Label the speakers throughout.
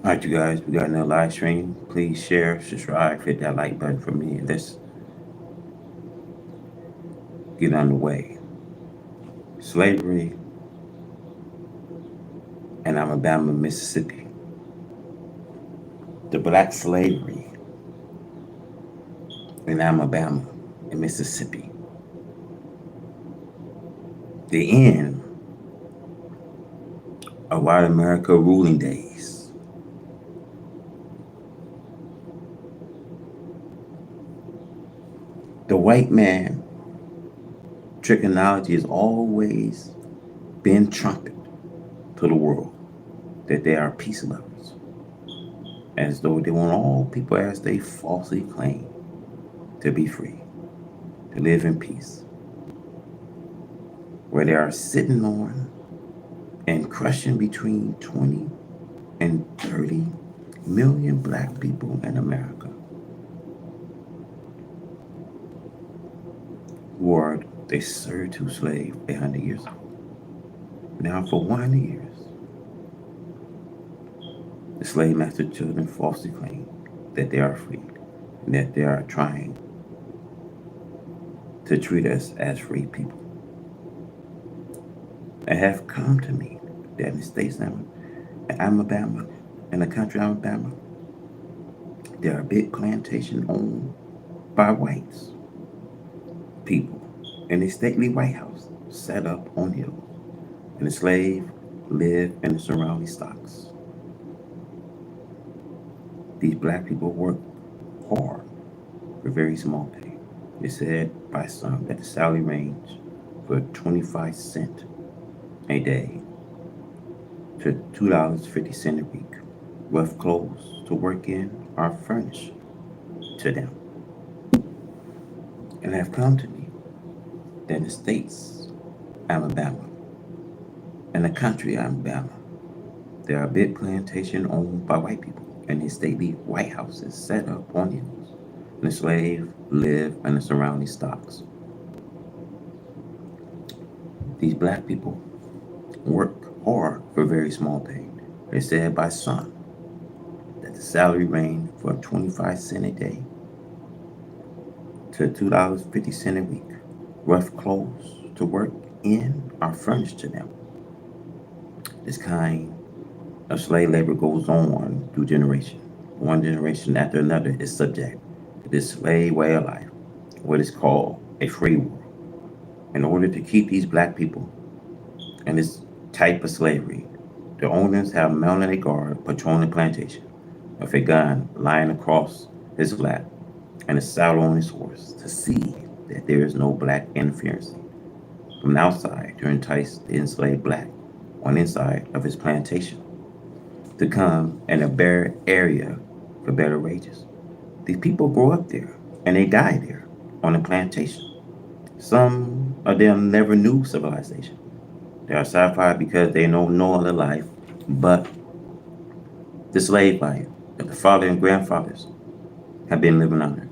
Speaker 1: All right, you guys, we got another live stream. Please share, subscribe, hit that like button for me, and let's get underway. Slavery in Alabama, Mississippi. The black slavery in Alabama and Mississippi. The end of white America ruling days. The white man trichology has always been trumpeted to the world that they are peace lovers, as though they want all people as they falsely claim to be free, to live in peace, where they are sitting on and crushing between 20 and 30 million black people in America who are they served to slave 800 years ago. Now for 100 years, the slave master children falsely claim that they are free and that they are trying to treat us as free people. It have come to me that in the states now, in Alabama, in the country of Alabama, there are big plantations owned by whites people in a stately White House set up on hills, and the slave live in the surrounding stocks. These black people work hard for very small pay. It's said by some that the salary range for 25 cents a day to $2.50 a week. Rough clothes to work in are furnished to them. And have come to me that in the states, Alabama, and the country Alabama, there are big plantations owned by white people and the stately White Houses set up on hills. And the slave live in the surrounding stocks. These black people work hard for very small pay. It's said by some that the salary range from 25 cents a day to $2.50 a week. Rough clothes to work in are furnished to them. This kind of slave labor goes on through generations. One generation after another is subject to this slave way of life, what is called a free world. In order to keep these black people in this type of slavery, the owners have mounted a guard patrolling the plantation with a gun lying across his lap and a saddle on his horse to see that there is no black interference from the outside to entice the enslaved black on the inside of his plantation to come in a bare area for better wages. These people grow up there and they die there on the plantation. Some of them never knew civilization. They are satisfied because they know no other life but the slave life that the father and grandfathers have been living under.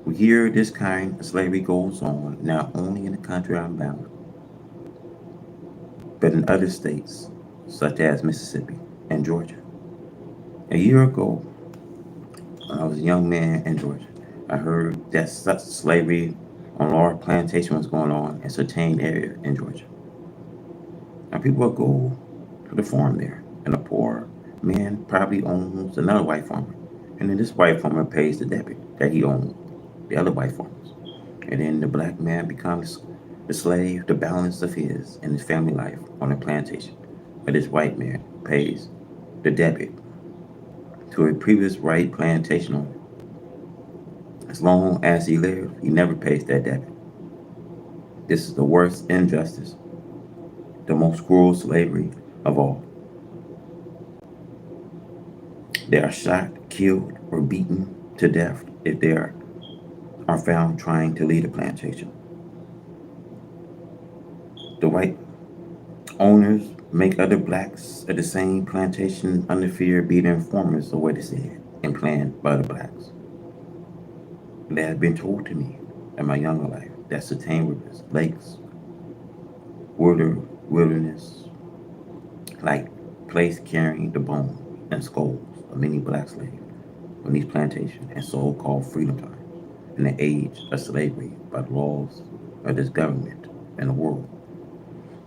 Speaker 1: We hear this kind of slavery goes on not only in the country of Alabama, but in other states such as Mississippi and Georgia. A year ago, when I was a young man in Georgia, I heard that such slavery on large plantation was going on in a certain area in Georgia. Now people will go to the farm there, and a poor man probably owns another white farmer, and then this white farmer pays the debit that he owed the other white farmers, and then the black man becomes the slave, the balance of his and his family life on the plantation, but this white man pays the debit to a previous white plantation owner. As long as he lives, he never pays that debit. This is the worst injustice, the most cruel slavery of all. They are shot, killed, or beaten to death if they are found trying to leave a plantation. The white owners make other blacks at the same plantation under fear of being informers of what is said and planned by the blacks. They have been told to me in my younger life that certain rivers, lakes, wilderness, like place carrying the bone and skulls of many black slaves on these plantations and so-called freedom times in the age of slavery by the laws of this government and the world.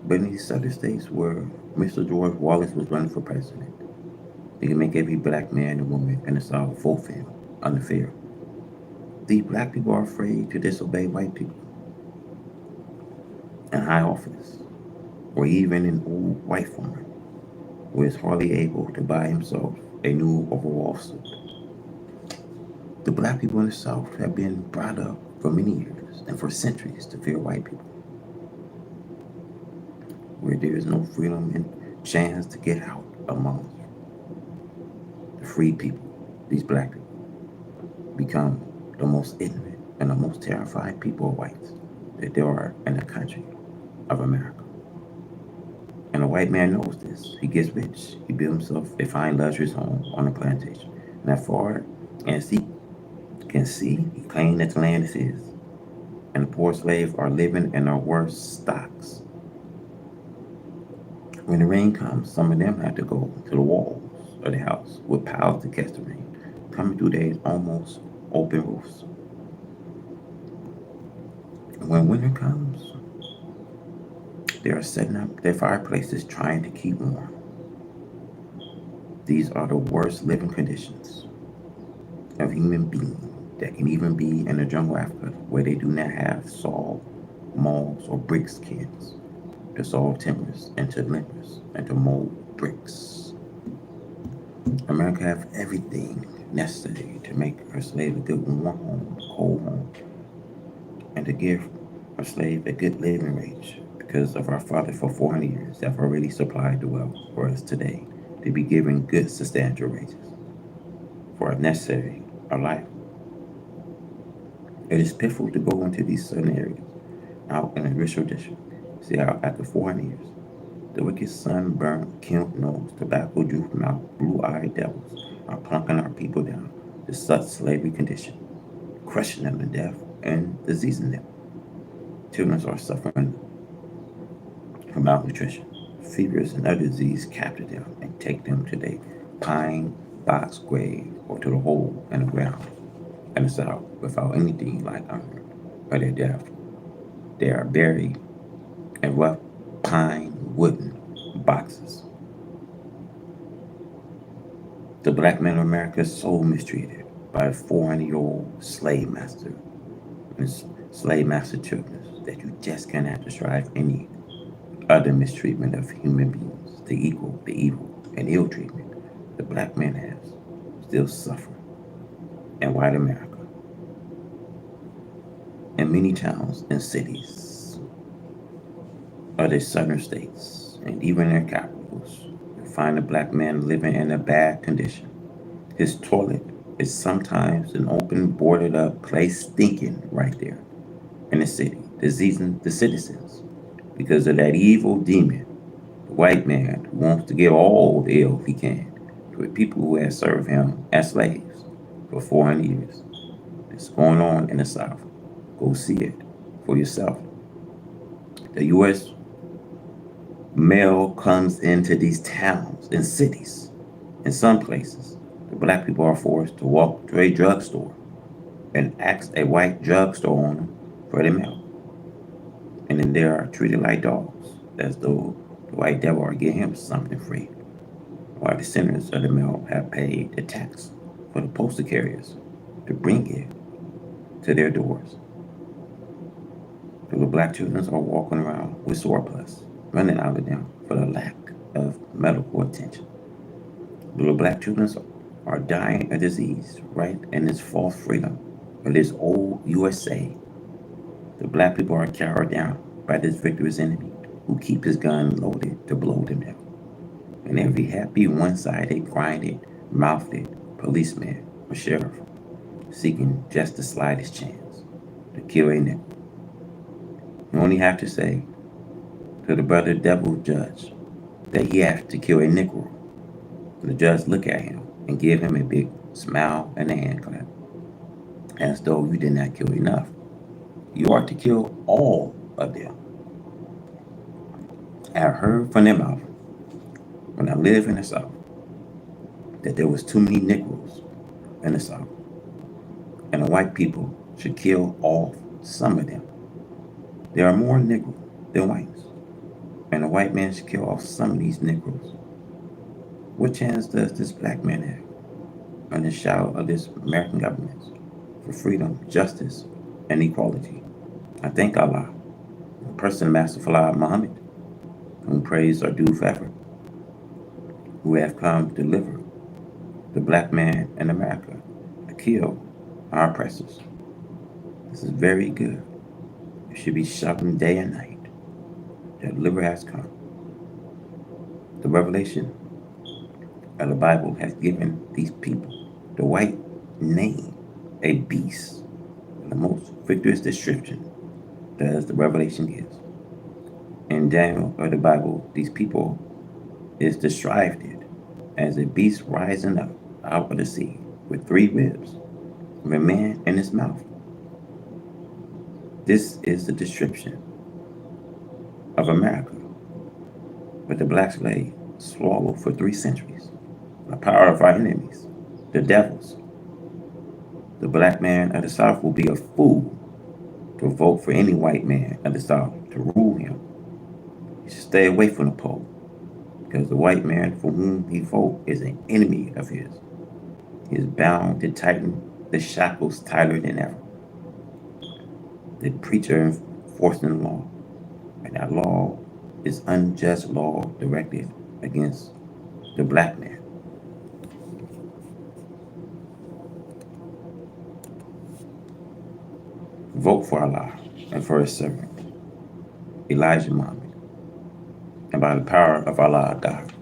Speaker 1: But in these southern states where Mr. George Wallace was running for president, they can make every black man and woman in the South vote for him under fear. These black people are afraid to disobey white people in high office, or even an old white farmer who is hardly able to buy himself a new overall suit. The black people in the South have been brought up for many years and for centuries to fear white people, where there is no freedom and chance to get out among the free people. These black people become the most ignorant and the most terrified people of whites that there are in the country of America. And the white man knows this. He gets rich. He builds himself a fine luxurious home on a plantation. And as far as he can see, he claims that the land is his. And the poor slaves are living in their worst stocks. When the rain comes, some of them have to go to the walls of the house with piles to catch the rain, coming through their almost open roofs. And when winter comes, they are setting up their fireplaces trying to keep warm. These are the worst living conditions of human beings that can even be in the jungle Africa where they do not have saw, mauls, or brick kilns to saw timbers into limbers and to mold bricks. America has everything necessary to make her slave a good warm home, cold home, and to give her slave a good living wage because of our father for 400 years have already supplied the wealth for us today to be given good substantial wages for our necessary our life. It is pitiful to go into these southern areas out in the Richard District. See how after 400 years, the wicked sunburned, killed-nosed, tobacco-juice mouth, blue-eyed devils are plunking our people down to such slavery condition, crushing them to death and diseasing them. Children are suffering from malnutrition. Fevers and other disease capture them and take them to their pine box grave or to the hole in the ground in the South without anything like honor or their death. They are buried in rough pine wooden boxes. The black man of America is so mistreated by a 400-year-old slave master and slave master children that you just cannot describe any other mistreatment of human beings to equal the evil and ill treatment the black man has still suffer in white America. In many towns and cities of the southern states and even their capitals, you find a black man living in a bad condition. His toilet is sometimes an open, boarded up place stinking right there in the city, diseasing the citizens because of that evil demon, the white man who wants to get all the ill he can to the people who have served him as slaves for 400 years. It's going on in the South. Go see it for yourself. The U.S. mail comes into these towns and cities. In some places, the black people are forced to walk to a drugstore and ask a white drugstore owner for their mail. And then they are treated like dogs, as though the white devil are getting him something free, while the senders of the mail have paid the tax for the postal carriers to bring it to their doors. The little black children are walking around with surplus, running out of them for the lack of medical attention. The little black children are dying of disease right in this false freedom of this old USA. The black people are carried down by this victorious enemy who keep his gun loaded to blow them down. And every happy one-sided, grinded, mouthed policeman or sheriff seeking just the slightest chance to kill a nigger. You only have to say to the brother devil judge that he has to kill a Negro. The judge look at him and give him a big smile and a hand clap, as though you did not kill enough. You are to kill all of them. I have heard from their mouth when I live in the South that there was too many Negroes in the South, and the white people should kill off some of them. There are more Negroes than whites, and the white man should kill off some of these Negroes. What chance does this black man have under the shadow of this American government for freedom, justice, and equality? I thank Allah, the person Master Fard Muhammad, whom praise are due forever, who have come to deliver the black man in America to kill our oppressors. This is very good. You should be shouting day and night that liberty has come. The revelation of the Bible has given these people the white name, a beast, the most victorious description that the revelation gives. In Daniel of the Bible, these people is described as a beast rising up out of the sea with 3 ribs, with a man in his mouth. This is the description of America, but the black slave swallowed for 3 centuries. The power of our enemies, the devils. The black man of the South will be a fool to vote for any white man of the South to rule him. He should stay away from the poll, because the white man for whom he votes is an enemy of his. He is bound to tighten the shackles tighter than ever. The preacher enforcing the law, and that law is unjust law directed against the black man. Vote for Allah and for his servant, Elijah Muhammad, and by the power of Allah God,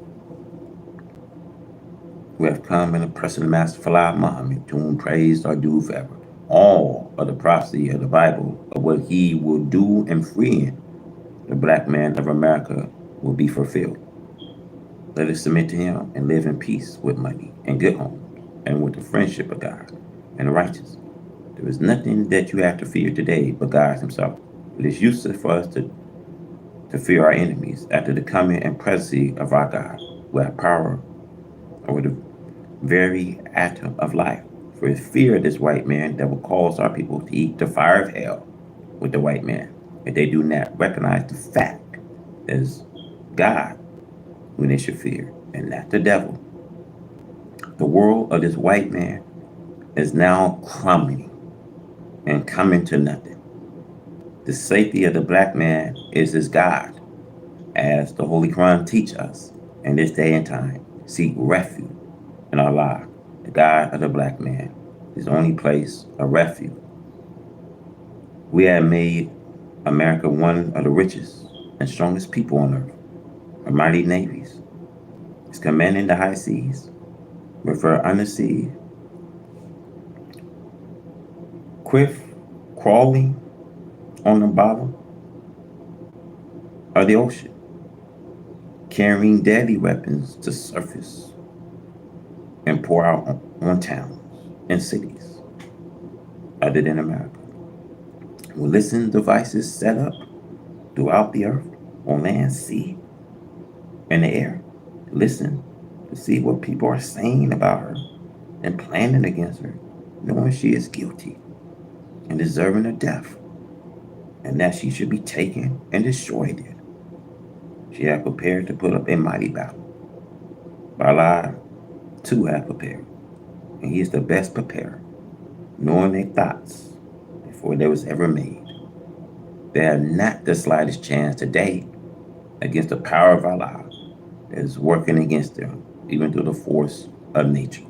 Speaker 1: who have come in the person of Master Fard Muhammad, to whom praise are due forever. All of the prophecy of the Bible of what he will do in freeing the black man of America will be fulfilled. Let us submit to him and live in peace with money and good homes and with the friendship of God and the righteous. There is nothing that you have to fear today but God himself. It is useless for us to fear our enemies after the coming and presence of our God, who have power over the very atom of life. For it's fear of this white man that will cause our people to eat the fire of hell with the white man, if they do not recognize the fact that it's God whom they should fear, and not the devil. The world of this white man is now crumbling and coming to nothing. The safety of the black man is his God, as the Holy Quran teach us. In this day and time, seek refuge in Allah, the God of the black man, his only place of refuge. We have made America one of the richest and strongest people on earth. Our mighty navies is commanding the high seas, with our undersea quiff crawling on the bottom of the ocean, carrying deadly weapons to surface and pour out on towns and cities other than America. With listening devices set up throughout the earth, on land, sea, and the air. Listen to see what people are saying about her and planning against her, knowing she is guilty and deserving of death, and that she should be taken and destroyed. She had prepared to put up a mighty battle. But Allah too had prepared, and he is the best preparer, knowing their thoughts before they was ever made. They have not the slightest chance today against the power of Allah that is working against them, even through the force of nature.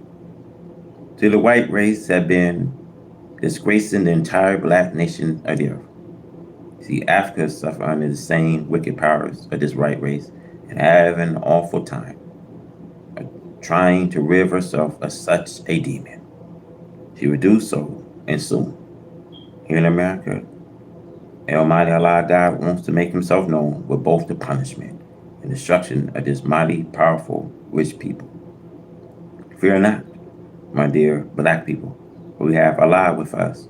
Speaker 1: Till the white race have been disgracing the entire black nation of the earth. See, Africa suffer under the same wicked powers of this white race and have an awful time trying to rid herself of such a demon. She will do so, and soon. Here in America, Almighty Allah God wants to make himself known with both the punishment and destruction of this mighty, powerful, rich people. Fear not, my dear black people, for we have Allah with us.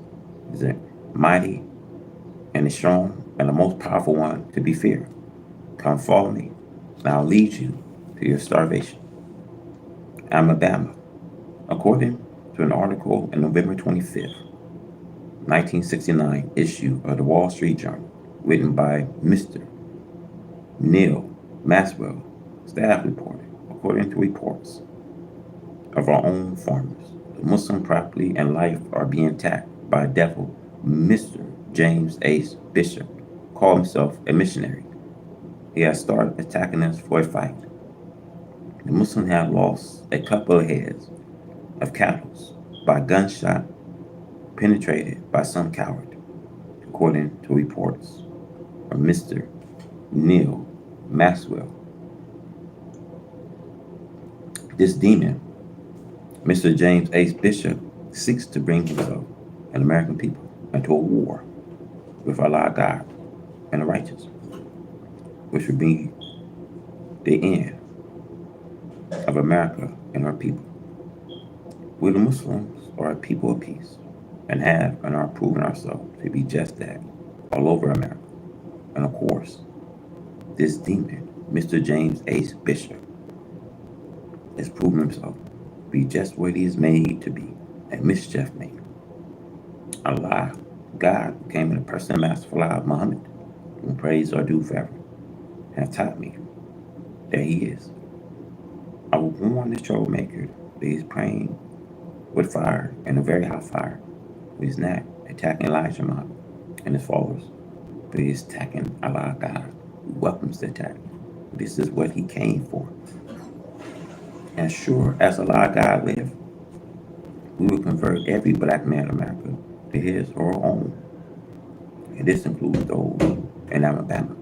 Speaker 1: He is the mighty and the strong and the most powerful one to be feared. Come follow me, and I'll lead you to your starvation. Alabama, according to an article in November 25th, 1969 issue of the Wall Street Journal, written by Mr. Neil Maxwell, staff reporter. According to reports of our own farmers, the Muslim property and life are being attacked by a devil. Mr. James H. Bishop called himself a missionary. He has started attacking us for a fight. The Muslims have lost a couple of heads of cattle by gunshot penetrated by some coward, according to reports from Mr. Neil Maxwell. This demon, Mr. James H. Bishop, seeks to bring himself and American people into a war with Allah God and the righteous, which would be the end of America and our people. We the Muslims are a people of peace and have and are proving ourselves to be just that all over America. And of course, this demon, Mr. James H. Bishop, has proven himself to be just what he is made to be, a mischief maker. Allah, God, came in the person of Master Fala Muhammad, whom praise are due forever, have taught me that he is. I will warn this troublemaker that he is praying with fire and a very hot fire. He is not attacking Elijah Muhammad and his followers, but he is attacking Allah God, who welcomes the attack. This is what he came for. And sure as Allah God live, we will convert every black man in America to his or her own. And this includes those in Alabama.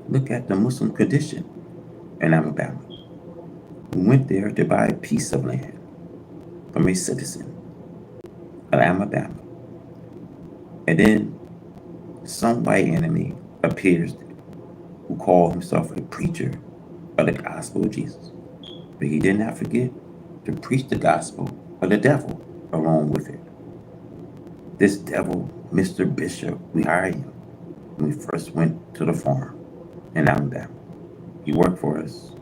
Speaker 1: Look at the Muslim condition in Alabama. We went there to buy a piece of land from a citizen of Alabama. And then some white enemy appears who called himself a preacher of the gospel of Jesus. But he did not forget to preach the gospel of the devil along with it. This devil, Mr. Bishop, we hired him when we first went to the farm in Alabama. He worked for us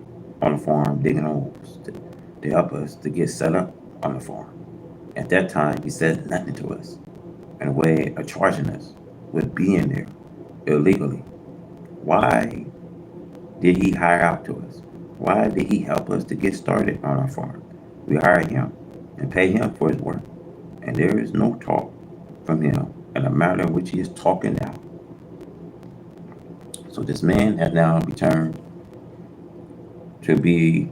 Speaker 1: on the farm digging holes to help us to get set up on the farm. At that time, he said nothing to us in a way of charging us with being there illegally. Why did he hire out to us? Why did he help us to get started on our farm? We hired him and paid him for his work. And there is no talk from him in the matter in which he is talking now. So this man has now returned to be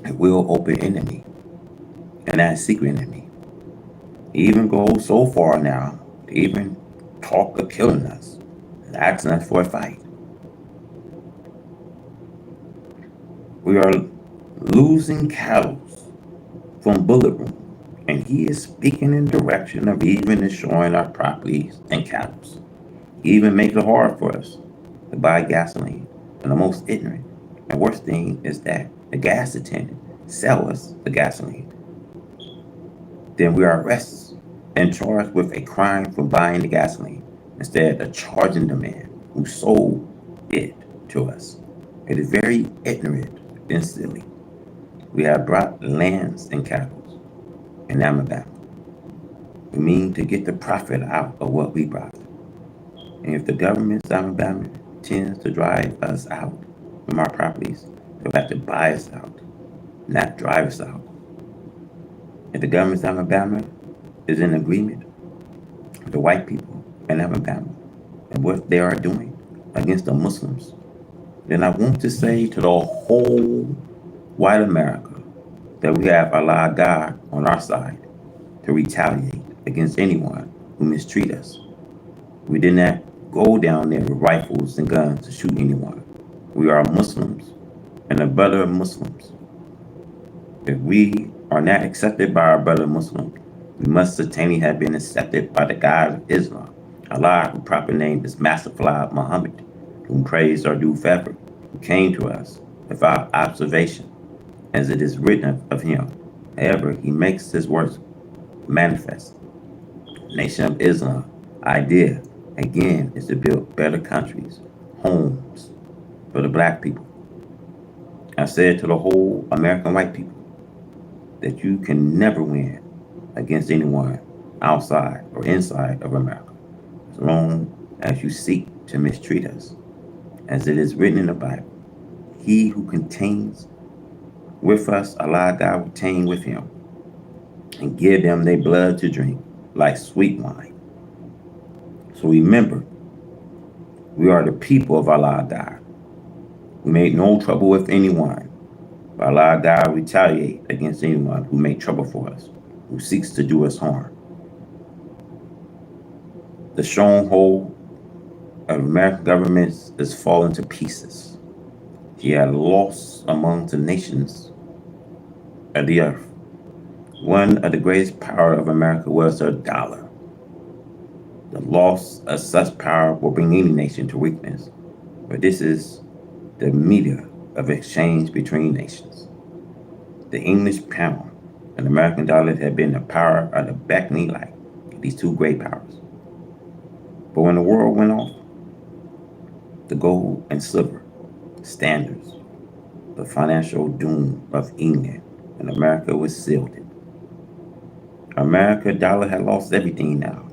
Speaker 1: a real open enemy and not a secret enemy. He even goes so far now to even talk of killing us and asking us for a fight. We are losing cattle from bullet wounds, and he is speaking in direction of even destroying our properties and cattle. He even makes it hard for us to buy gasoline. And the most ignorant and worst thing is that the gas attendant sell us the gasoline. Then we are arrested and charged with a crime for buying the gasoline instead of charging the man who sold it to us. It is very ignorant and silly. We have brought lands and cattle in Alabama. We mean to get the profit out of what we brought. And if the government of Alabama tends to drive us out from our properties, they'll have to buy us out, not drive us out. If the government of Alabama is in agreement with the white people in Alabama and what they are doing against the Muslims, then I want to say to the whole white America that we have Allah God on our side to retaliate against anyone who mistreat us. We did not go down there with rifles and guns to shoot anyone. We are Muslims and the brother of Muslims. If we are not accepted by our brother Muslims, we must certainly have been accepted by the God of Islam. Allah, whose proper name is Master Fala Muhammad, whom praise are due forever, who came to us without observation, as it is written of him. However, he makes his words manifest. Nation of Islam idea, again, is to build better countries, homes for the black people. I said to the whole American white people, that you can never win against anyone outside or inside of America, as long as you seek to mistreat us. As it is written in the Bible, he who contains with us, Allah God will contain with him, and give them their blood to drink like sweet wine. So remember, we are the people of Allah God. We make no trouble with anyone, but Allah God retaliate against anyone who make trouble for us, who seeks to do us harm. The stronghold of American governments is falling to pieces. He had lost among the nations of the earth. One of the greatest power of America was the dollar. The loss of such power will bring any nation to weakness, but this is the media of exchange between nations. The English pound and American dollar have been the power of the beckoning light of these two great powers. But when the world went off, the gold and silver standards, the financial doom of England and America was sealed. America dollar had lost everything now,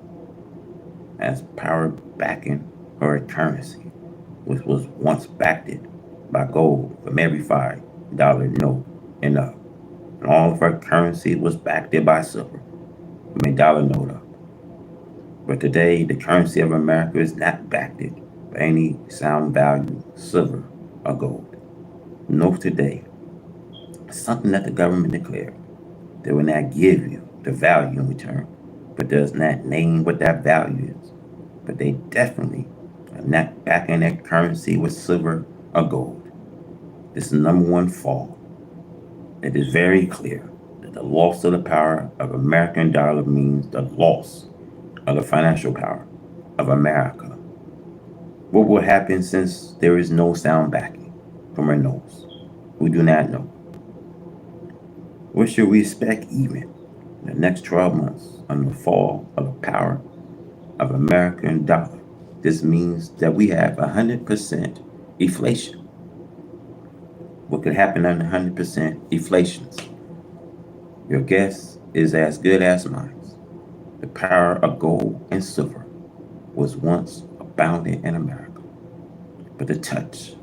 Speaker 1: as power backing her currency, which was once backed by gold from every $5 note and up. And all of her currency was backed by silver from a dollar note up. But today, the currency of America is not backed by any sound value, silver or gold. Note today, something that the government declared they will not give you the value in return, but does not name what that value is. But they definitely are not backing that currency with silver or gold. This is the number one fall. It is very clear that the loss of the power of American dollar means the loss of the financial power of America. What will happen since there is no sound backing from our nose? We do not know. What should we expect even in the next 12 months on the fall of the power of American dollar? This means that we have 100% inflation. What could happen under 100% inflation? Your guess is as good as mine. The power of gold and silver was once abounding in America, but the touch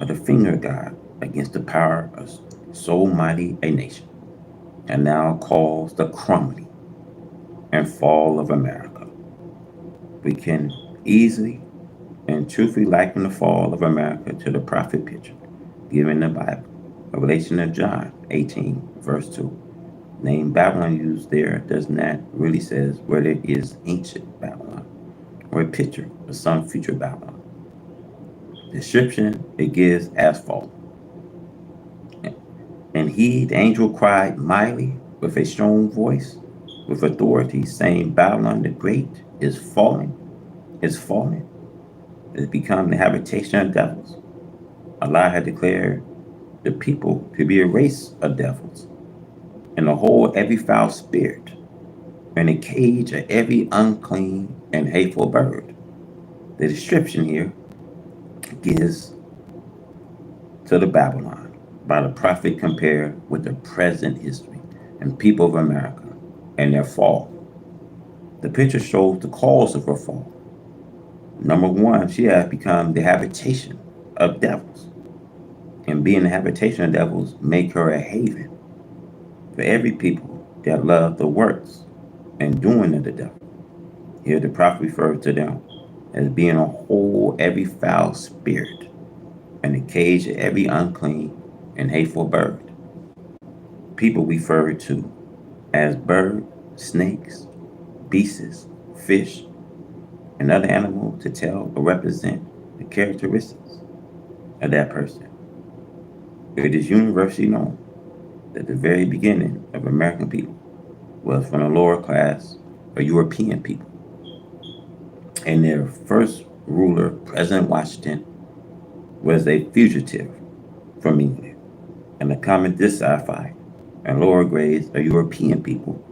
Speaker 1: of the finger of God against the power of so mighty a nation, and now caused the crumbling and fall of America. We can easily and truthfully liken the fall of America to the prophet picture given in the Bible, Revelation of John 18, verse 2. Name Babylon used there does not really says whether it is ancient Babylon or a picture of some future Babylon. Description it gives asphalt. And he, the angel, cried mightily with a strong voice, with authority, saying, Babylon the Great is fallen, is fallen, is become the habitation of devils. Allah had declared the people to be a race of devils, and the whole every foul spirit, and a cage of every unclean and hateful bird. The description here gives to the Babylon by the prophet compared with the present history and people of America and their fall. The picture shows the cause of her fall. Number one, she has become the habitation of devils. And being the habitation of devils make her a haven for every people that love the works and doing of the devil. Here the prophet refers to them as being a whole every foul spirit and a cage of every unclean and hateful bird. People referred to as bird, snakes, beasts, fish, and other animals to tell or represent the characteristics of that person. It is universally known that the very beginning of American people was from the lower class of European people. And their first ruler, President Washington, was a fugitive from England. And the common dissatisfied and lower grades of European people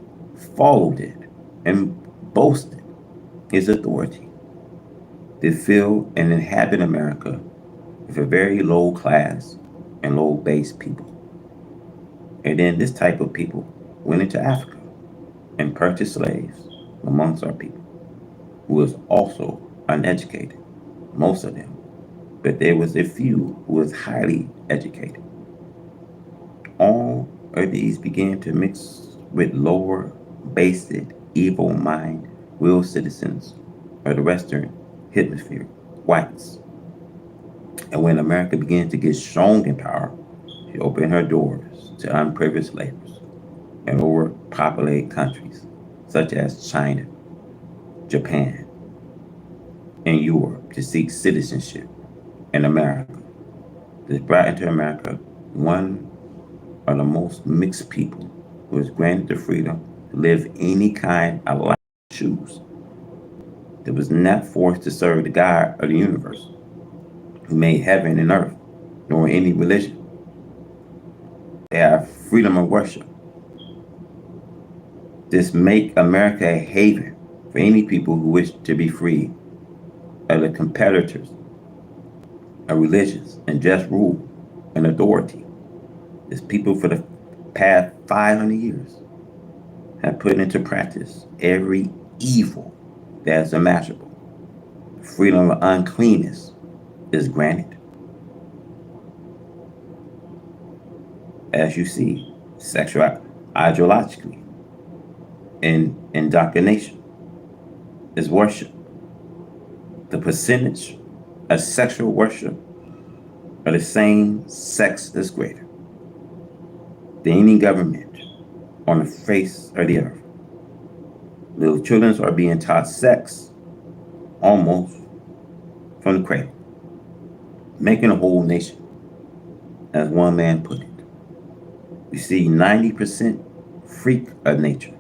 Speaker 1: followed it and boasted his authority. They fill and inhabit America with a very low class and low base people. And then this type of people went into Africa and purchased slaves amongst our people, who was also uneducated, most of them, but there was a few who was highly educated. All of these began to mix with lower, basic, evil mind, will citizens of the Western Hemisphere, whites. And when America began to get strong in power, she opened her doors to unprivileged laborers in overpopulated countries such as China, Japan, and Europe to seek citizenship in America. This brought into America one of the most mixed people who was granted the freedom to live any kind of life they choose. That was not forced to serve the God of the universe, who made heaven and earth, nor any religion. They have freedom of worship. This make America a haven for any people who wish to be free of the competitors of religions and just rule and authority. This people for the past 500 years have put into practice every evil that is imaginable. Freedom of uncleanness is granted. As you see, sexual ideologically and indoctrination is worship. The percentage of sexual worship of the same sex is greater than any government on the face of the earth. Little children are being taught sex almost from the cradle, making a whole nation, as one man put it. You see 90% freak of nature.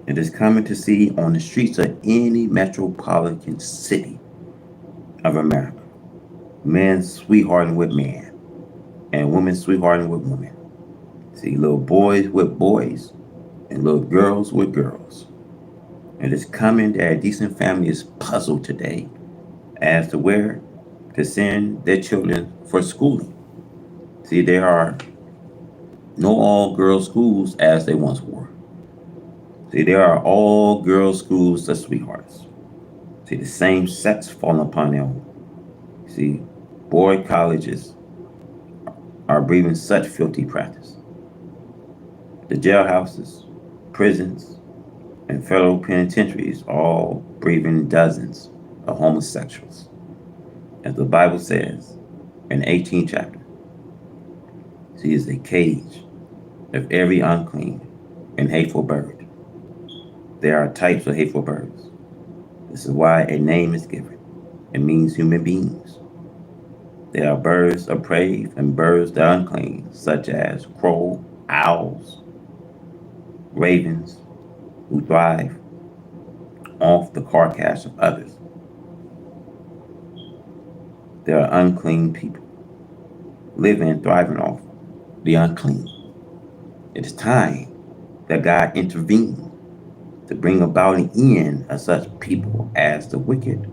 Speaker 1: It is common to see on the streets of any metropolitan city of America. Men sweethearting with men and women sweethearting with women. See little boys with boys and little girls with girls. It is common that a decent family is puzzled today as to where to send their children for schooling. See, there are no all-girls schools as they once were. See, there are all-girls schools of sweethearts. See, the same sex falling upon them. See, boy colleges are breathing such filthy practice. The jailhouses, prisons, and federal penitentiaries all breathing dozens of homosexuals. As the Bible says in the 18th chapter, see, is a cage of every unclean and hateful bird. There are types of hateful birds. This is why a name is given. It means human beings. There are birds of prey and birds that are unclean, such as crow, owls, ravens, who thrive off the carcass of others. There are unclean people living and thriving off the unclean. It is time that God intervened to bring about an end of such people as the wicked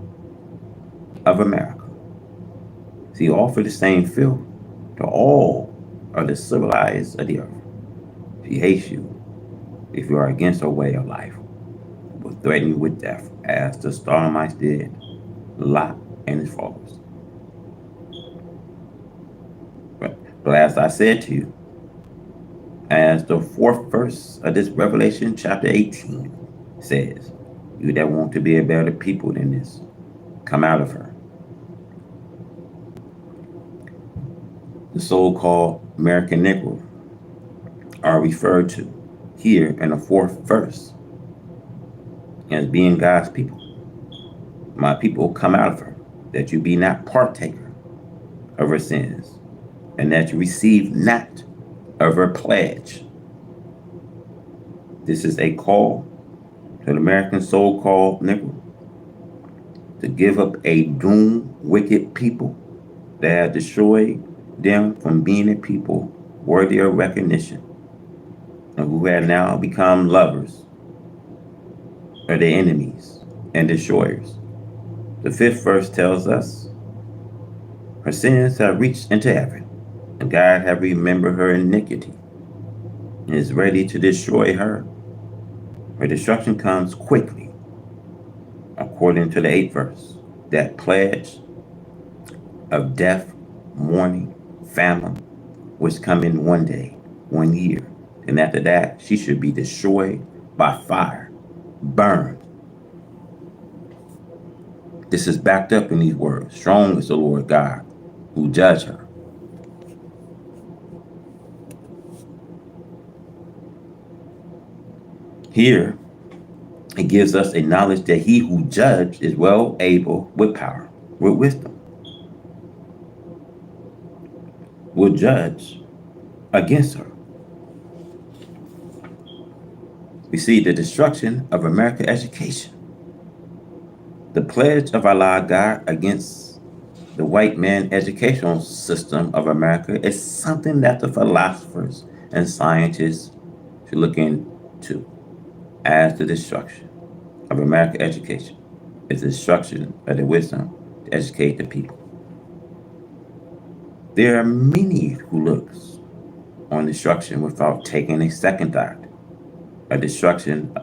Speaker 1: of America. See, offer the same filth to all of the civilized of the earth. She hates you if you are against her way of life, will threaten you with death, as the Sodomites did Lot and his followers. But as I said to you, as the fourth verse of this Revelation chapter 18 says, you that want to be a better people than this, come out of her. The so-called American Negro are referred to here in the fourth verse as being God's people. My people, come out of her, that you be not partaker of her sins, and that you receive not of her pledge. This is a call to the American so-called Negro to give up a doomed, wicked people that have destroyed them from being a people worthy of recognition, and who have now become lovers of their enemies and destroyers. The fifth verse tells us, her sins have reached into heaven, and God have remembered her iniquity. and is ready to destroy her. Her destruction comes quickly, according to the 8th verse. That pledge of death, mourning, famine, which come in one day, 1 year. And after that, she should be destroyed by fire, burned. This is backed up in these words. Strong is the Lord God who judge her. Here, it gives us a knowledge that he who judged is well able with power, with wisdom, will judge against her. We see the destruction of American education. The pledge of Allah God against the white man educational system of America is something that the philosophers and scientists should look into as the destruction of American education. Is the destruction of the wisdom to educate the people. There are many who looks on destruction without taking a second thought. A destruction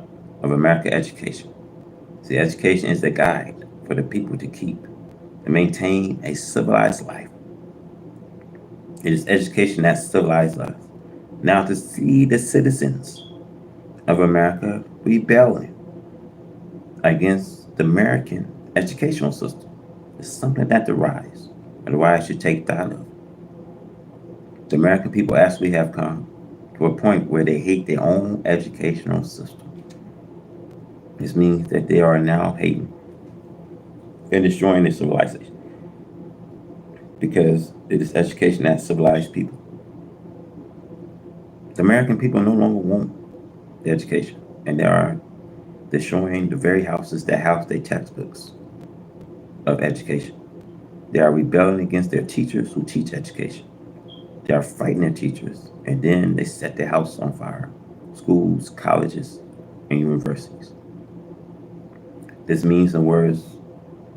Speaker 1: of American education. See, education is the guide for the people to keep and maintain a civilized life. It is education that civilizes us. Now to see the citizens of America rebelling against the American educational system is something that the rise should take thought of. The American people actually have come to a point where they hate their own educational system. This means that they are now hating and destroying their civilization because it is education that civilized people. The American people no longer want the education, and they are destroying the very houses that house their textbooks of education. They are rebelling against their teachers who teach education. They are fighting their teachers, and then they set their house on fire. Schools, colleges, and universities. This means, in words,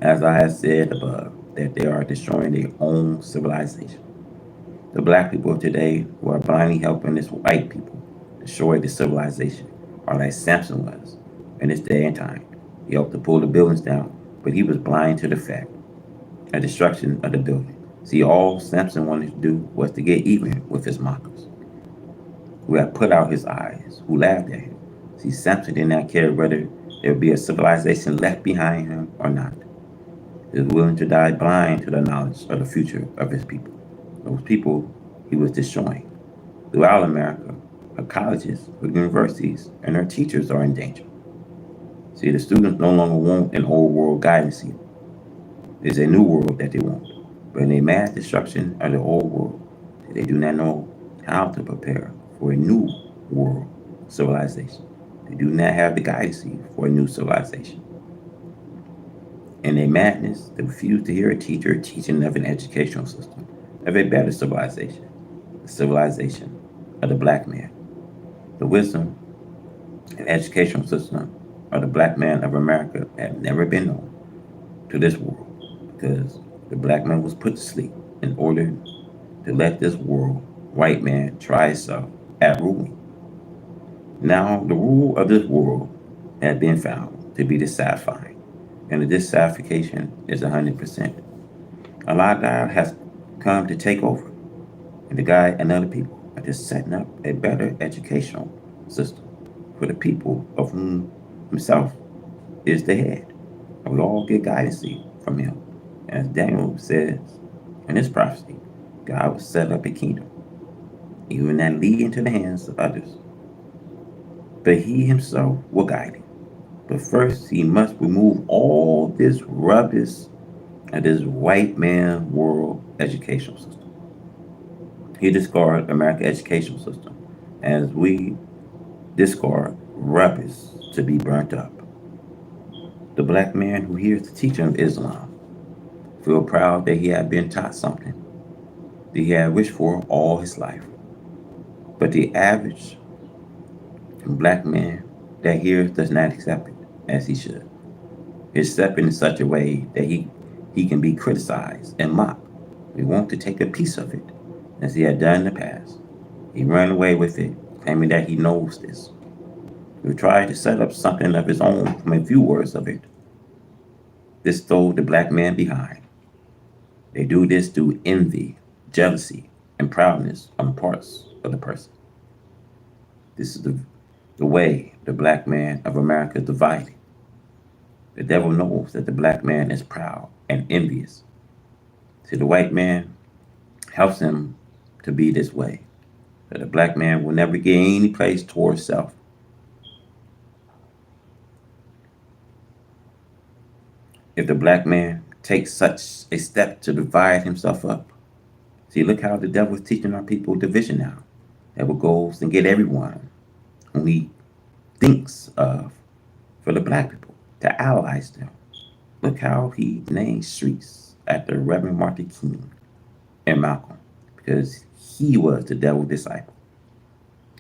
Speaker 1: as I have said above, that they are destroying their own civilization. The black people of today who are blindly helping this white people destroy the civilization are like Samson was in this day and time. He helped to pull the buildings down, but he was blind to the fact of destruction of the building. See, all Samson wanted to do was to get even with his mockers, who had put out his eyes, who laughed at him. See, Samson did not care whether there would be a civilization left behind him or not. He was willing to die blind to the knowledge of the future of his people. Those people he was destroying. Throughout America, her colleges, her universities, and her teachers are in danger. See, the students no longer want an old world guidance here. It's a new world that they want. But in a mass destruction of the old world, they do not know how to prepare for a new world civilization. They do not have the guidance for a new civilization. In their madness, they refuse to hear a teacher teaching of an educational system, of a better civilization, the civilization of the black man. The wisdom and educational system of the black man of America have never been known to this world because the black man was put to sleep in order to let this world, white man, try itself at ruling. Now, the rule of this world has been found to be dissatisfying, and the dissatisfaction is 100%. Allah has come to take over, and the guy and other people are just setting up a better educational system for the people of whom himself is the head. And we all get guidance from him. As Daniel says in his prophecy, God will set up a kingdom, even that lead into the hands of others. But he himself will guide him. But first, he must remove all this rubbish of this white man world educational system. He discarded American educational system as we discard rubbish to be burnt up. The black man who hears the teaching of Islam feel proud that he had been taught something that he had wished for all his life. But the average black man that hears does not accept it as he should. It's accept it in such a way that he can be criticized and mocked. We want to take a piece of it, as he had done in the past. He ran away with it, claiming that he knows this. He will try to set up something of his own from a few words of it. This throws the black man behind. They do this through envy, jealousy, and proudness on the parts of the person. This is the way the black man of America is divided. The devil knows that the black man is proud and envious. See, the white man helps him to be this way. That the black man will never get any place towards self. If the black man takes such a step to divide himself up, see, look how the devil is teaching our people division now. Devil goes and get everyone whom he thinks of for the black people to allies them. Look how he named streets after Reverend Martin King and Malcolm, because he was the devil's disciple.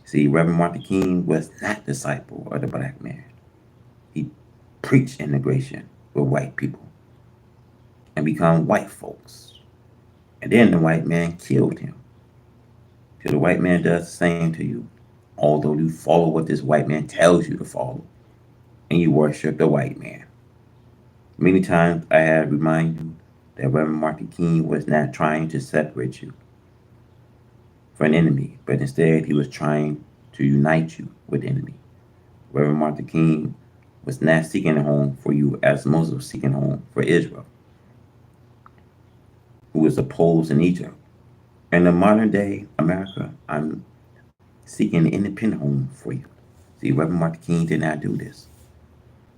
Speaker 1: See, Reverend Martin King was not disciple of the black man. He preached integration with white people and become white folks. And then the white man killed him. So the white man does the same to you, although you follow what this white man tells you to follow, and you worship the white man. Many times I have reminded you that Reverend Martin King was not trying to separate you from an enemy, but instead he was trying to unite you with the enemy. Reverend Martin King was not seeking a home for you as Moses was seeking a home for Israel, who was opposed in Egypt. In the modern day America, I'm seeking an independent home for you. See, Reverend Martin King did not do this.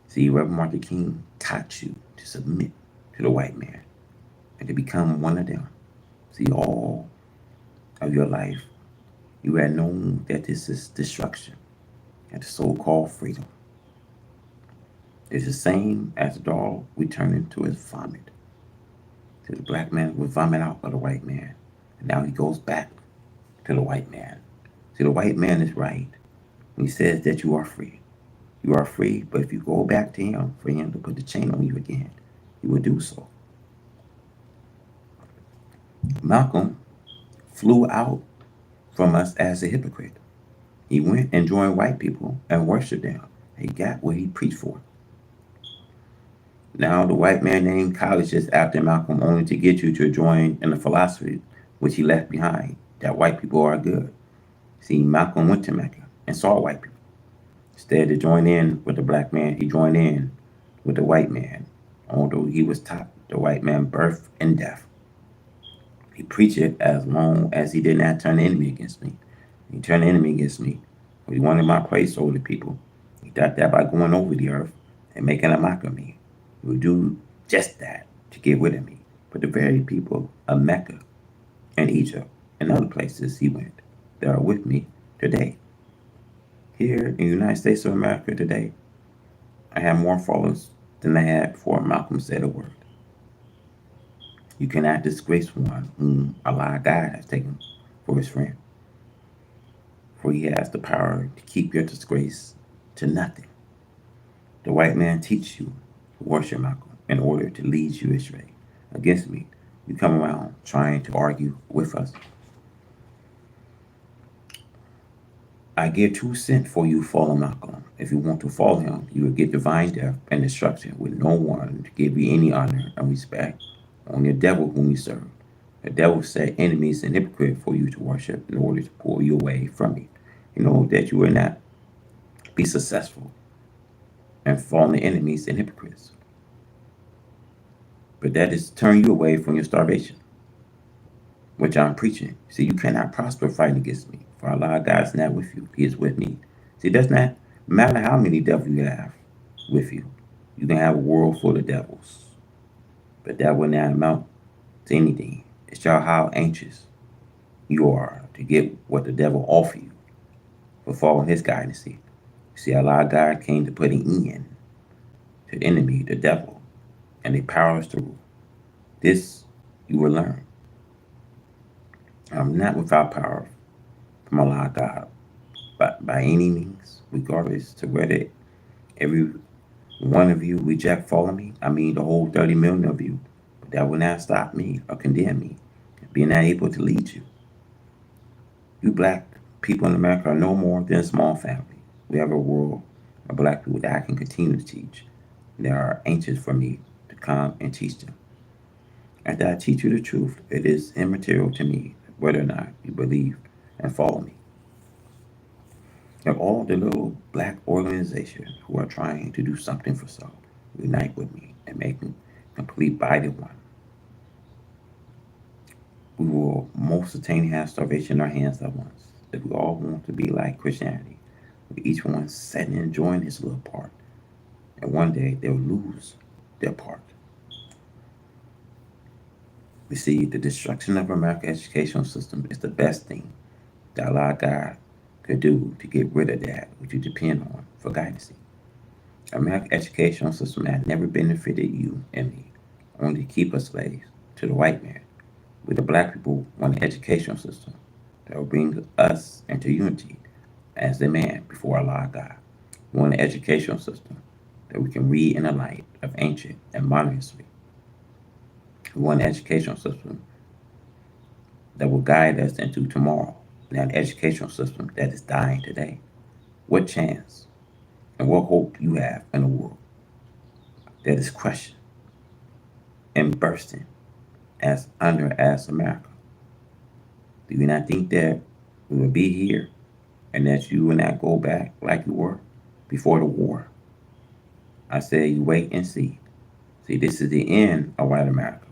Speaker 1: See, Reverend Martin King taught you to submit to the white man and to become one of them. See, all of your life, you had known that this is destruction and the so-called freedom. It's the same as a dog returning to his vomit. So the black man would vomit out of the white man, and now he goes back to the white man. See, the white man is right when he says that you are free. You are free, but if you go back to him for him to put the chain on you again, he will do so. Malcolm flew out from us as a hypocrite. He went and joined white people and worshiped them. He got what he preached for. Now the white man named colleges after Malcolm only to get you to join in the philosophy which he left behind, that white people are good. See, Malcolm went to Mecca and saw white people. Instead of join in with the black man, he joined in with the white man, although he was taught the white man birth and death. He preached it as long as he did not turn the enemy against me. He turned the enemy against me. He wanted my praise over the people. He thought that by going over the earth and making a mock of me, he would do just that to get rid of me. But the very people of Mecca and Egypt and other places he went, they are with me today. Here in the United States of America today, I have more followers than I had before Malcolm said a word. You cannot disgrace one whom Allah God has taken for his friend, for he has the power to keep your disgrace to nothing. The white man teach you to worship Malcolm in order to lead you astray. Against me, you come around trying to argue with us. I give 2 cents for you follow Malcolm. If you want to follow him, you will get divine death and destruction with no one to give you any honor and respect. Only the devil whom you serve. The devil set enemies and hypocrites for you to worship in order to pull you away from me. You know that you will not be successful and fall into enemies and hypocrites. But that is turn you away from your starvation, which I'm preaching. See, you cannot prosper fighting against me, for Allah God is not with you. He is with me. See, it does not matter how many devils you have with you. You can have a world full of devils, but that will not amount to anything. It shows how anxious you are to get what the devil offers you for following his guidance. See, Allah God came to put an end to the enemy, the devil, and the powers to rule. This you will learn. I'm not without power from Allah God, but by any means, regardless to whether every one of you reject following me, I mean the whole 30 million of you, but that will not stop me or condemn me, being not able to lead you. You black people in America are no more than a small family. We have a world of black people that I can continue to teach. They are anxious for me to come and teach them. After I teach you the truth, it is immaterial to me whether or not you believe and follow me. And all the little black organizations who are trying to do something for self, unite with me and make a complete body one. We will most certainly have starvation in our hands at once. If we all want to be like Christianity, with each one setting and enjoying his little part, and one day they'll lose their part. We see the destruction of America's educational system is the best thing that Allah God could do to get rid of that which you depend on for guidance. America's educational system has never benefited you and me, only to keep us slaves to the white man. We the black people want an educational system that will bring us into unity as the man before Allah God. We want an educational system that we can read in the light of ancient and modern history. We want an educational system that will guide us into tomorrow, not an educational system that is dying today. What chance and what hope you have in a world that is crushing and bursting as America? Do you not think that we will be here and that you will not go back like you were before the war? I say you wait and see. See, this is the end of white America.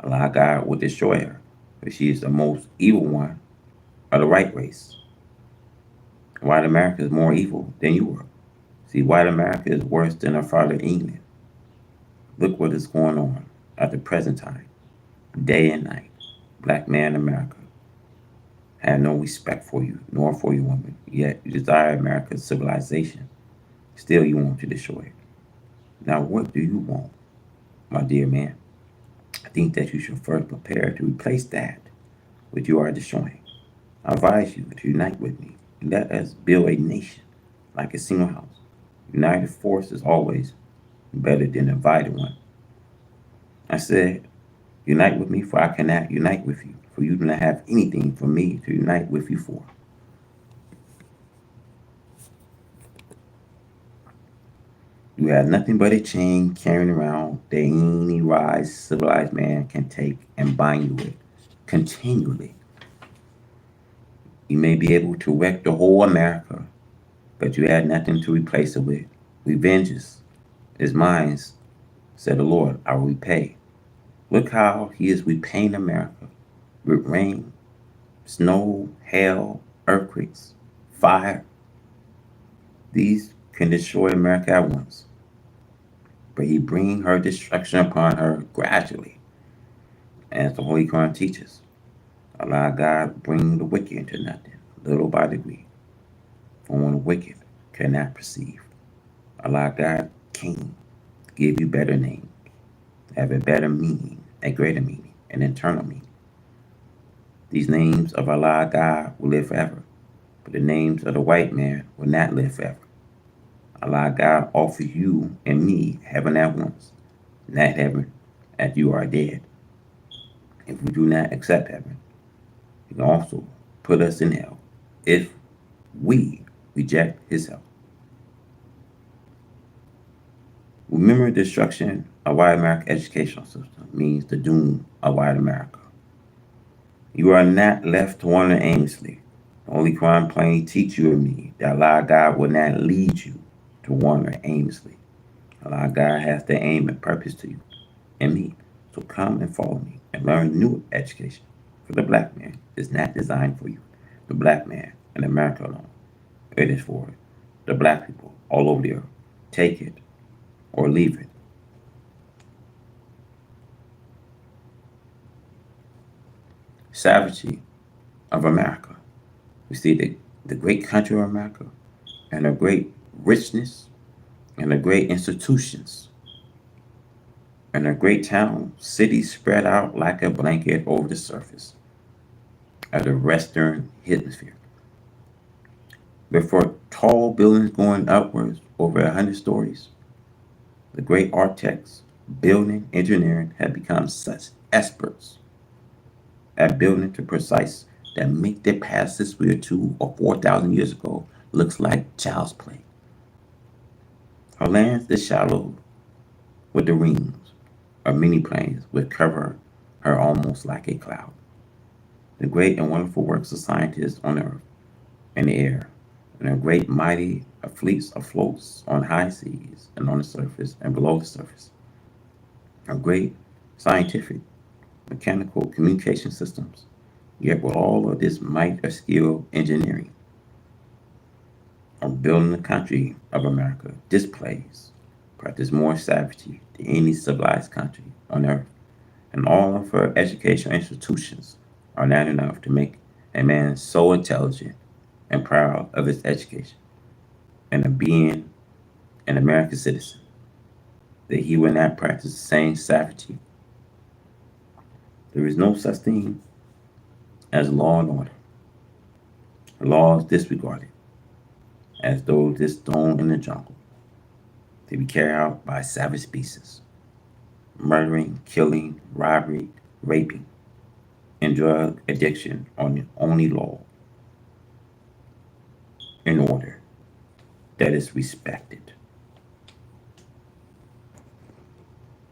Speaker 1: Allah God will destroy her, but she is the most evil one of the white race. White America is more evil than you were. See, white America is worse than our father England. Look what is going on at the present time, day and night. Black man America have no respect for you, nor for your woman. Yet you desire America's civilization. Still you want to destroy it. Now what do you want, my dear man? I think that you should first prepare to replace that which you are destroying. I advise you to unite with me. Let us build a nation like a single house. United force is always better than a divided one. I said, unite with me, for I cannot unite with you, for you do not have anything for me to unite with you for. You have nothing but a chain carrying around that any wise, civilized man can take and bind you with continually. You may be able to wreck the whole America, but you had nothing to replace it with. Revenge is mine, said the Lord, I will repay. Look how he is repaying America with rain, snow, hail, earthquakes, fire. These can destroy America at once, but he bring her destruction upon her gradually, as the Holy Quran teaches. Allah God bring the wicked into nothing, little by degree. For when the wicked cannot perceive, Allah God King give you better names, have a better meaning, a greater meaning, an eternal meaning. These names of Allah God will live forever, but the names of the white man will not live forever. Allah God offers you and me heaven at once, not heaven as you are dead. If we do not accept heaven, he can also put us in hell if we reject his help. Remember, the destruction of white America educational system means the doom of white America. You are not left to wander aimlessly. The Holy Quran plainly teach you and me that Allah God will not lead you to wander aimlessly. Allah God has the aim and purpose to you and me. So come and follow me and learn new education. For the black man is not designed for you, the black man in America alone. It is for the black people all over the earth. Take it or leave it. Savagery of America. We see the great country of America and the great richness and the great institutions and the great town, cities spread out like a blanket over the surface of the western hemisphere. Before tall buildings going upwards over 100 stories, the great architects, building engineering have become such experts at building to precise that make their past 6 or 2 or 4,000 years ago looks like child's play. Her lands is shallow with the rings of many plains which cover her almost like a cloud. The great and wonderful works of scientists on earth and the air, and a great mighty fleets of floats on high seas and on the surface and below the surface. A great scientific, mechanical communication systems. Yet with all of this might of skill engineering of building the country of America displays practice more savagery than any civilized country on earth, and all of her educational institutions are not enough to make a man so intelligent and proud of his education and of being an American citizen that he will not practice the same savagery. There is no such thing as law and order. The law is disregarded as though this stone in the jungle to be carried out by savage species, murdering, killing, robbery, raping, and drug addiction are the only law in order that is respected.